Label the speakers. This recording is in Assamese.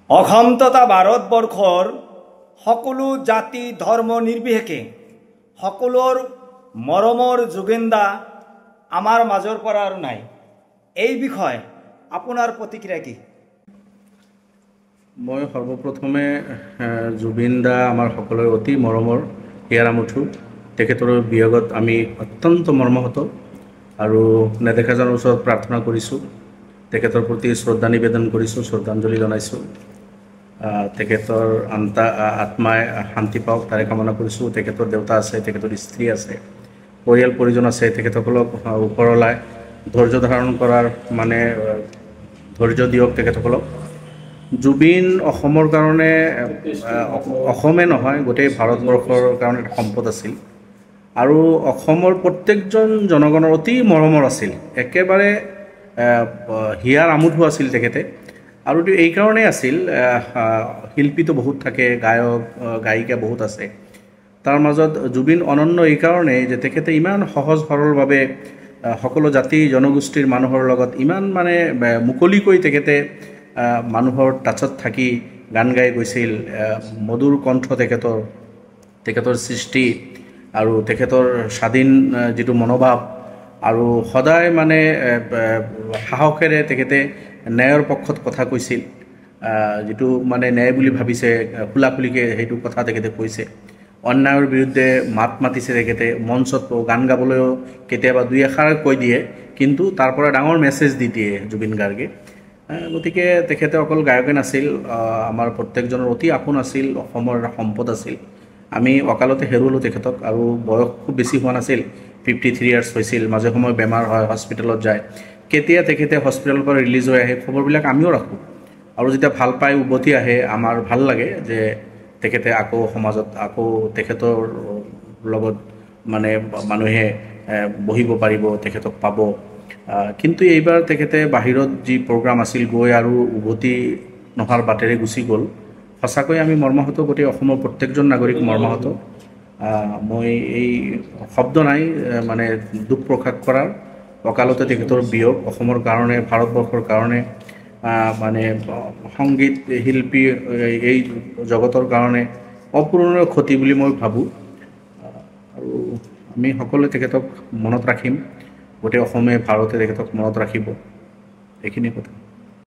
Speaker 1: অসম তথা ভাৰতবৰ্ষৰ সকলো জাতি ধৰ্ম নিৰ্বিশেষে সকলোৰ মৰমৰ জুবিন দা আমাৰ মাজৰ পৰা আৰু নাই। এই বিষয়ে আপোনাৰ প্ৰতিক্ৰিয়া কি?
Speaker 2: মই সৰ্বপ্ৰথমে জুবিন দা আমাৰ সকলোৰে অতি মৰমৰ হিয়াৰ আমঠু। তেখেতৰ বিয়োগত আমি অত্যন্ত মৰ্মাহত আৰু নেদেখাজনৰ ওচৰত প্ৰাৰ্থনা কৰিছোঁ। তেখেতৰ প্ৰতি শ্ৰদ্ধা নিবেদন কৰিছোঁ, শ্ৰদ্ধাঞ্জলি জনাইছোঁ। তেখেতৰ আত্মাই শান্তি পাওক তাৰে কামনা কৰিছোঁ। তেখেতৰ দেউতা আছে, তেখেতৰ স্ত্ৰী আছে, পৰিয়াল পৰিজন আছে। তেখেতসকলক ওপৰলাই ধৈৰ্য ধাৰণ কৰাৰ ধৈৰ্য দিয়ক তেখেতসকলক। জুবিন অসমৰ কাৰণে অসমে নহয় গোটেই ভাৰতবৰ্ষৰ কাৰণে এটা সম্পদ আছিল আৰু অসমৰ প্ৰত্যেকজন জনগণৰ অতি মৰমৰ আছিল। একেবাৰে হিয়াৰ আমঠু আছিল তেখেতে। আৰু এই কাৰণেই আছিল, শিল্পীটো বহুত থাকে, গায়ক গায়িকা বহুত আছে, তাৰ মাজত জুবিন অনন্য এই কাৰণেই যে তেখেতে ইমান সহজ সৰলভাৱে সকলো জাতি জনগোষ্ঠীৰ মানুহৰ লগত ইমান মুকলিকৈ তেখেতে মানুহৰ টাচত থাকি গান গাই গৈছিল। মধুৰ কণ্ঠ তেখেতৰ সৃষ্টি আৰু তেখেতৰ স্বাধীন যিটো মনোভাৱ আৰু সদায় সাহসেৰে তেখেতে ন্যায়ৰ পক্ষত কথা কৈছিল। যিটো ন্যায় বুলি ভাবিছে খোলাখুলিকৈ সেইটো কথা তেখেতে কৈছে। অন্যায়ৰ বিৰুদ্ধে মাত মাতিছে তেখেতে। মঞ্চত গান গাবলৈও কেতিয়াবা দুই এষাৰ কৈ দিয়ে, কিন্তু তাৰ পৰা ডাঙৰ মেছেজ দি দিয়ে জুবিন গাৰ্গে। গতিকে তেখেতে অকল গায়কে নাছিল, আমাৰ প্ৰত্যেকজনৰ অতি আপোন আছিল, অসমৰ এটা সম্পদ আছিল। আমি অকালতে হেৰুৱালোঁ তেখেতক আৰু বয়স খুব বেছি হোৱা নাছিল, 53 ইয়াৰ্ছ হৈছিল। মাজে সময়ে বেমাৰ হয়, হস্পিটেলত যায়। কেতিয়া তেখেতে হস্পিটেলৰ পৰা ৰিলিজ হৈ আহে খবৰবিলাক আমিও ৰাখোঁ আৰু যেতিয়া ভাল পাই উভতি আহে আমাৰ ভাল লাগে যে তেখেতে আকৌ সমাজত তেখেতৰ লগত মানুহে বহিব পাৰিব, তেখেতক পাব। কিন্তু এইবাৰ তেখেতে বাহিৰত যি প্ৰগ্ৰাম আছিল গৈ আৰু উভতি নহাৰ বাটেৰে গুচি গ'ল। সঁচাকৈ আমি মৰ্মাহত, গোটেই অসমৰ প্ৰত্যেকজন নাগৰিক মৰ্মাহত। মই এই শব্দ নাই দুখ প্ৰকাশ কৰাৰ। অকালতে তেখেতৰ বিয়োগ অসমৰ কাৰণে, ভাৰতবৰ্ষৰ কাৰণে, সংগীত শিল্পী এই জগতৰ কাৰণে অপূৰণীয় ক্ষতি বুলি মই ভাবোঁ। আৰু আমি সকলোৱে তেখেতক মনত ৰাখিম, গোটেই অসমে ভাৰতে তেখেতক মনত ৰাখিব। এইখিনি কথা।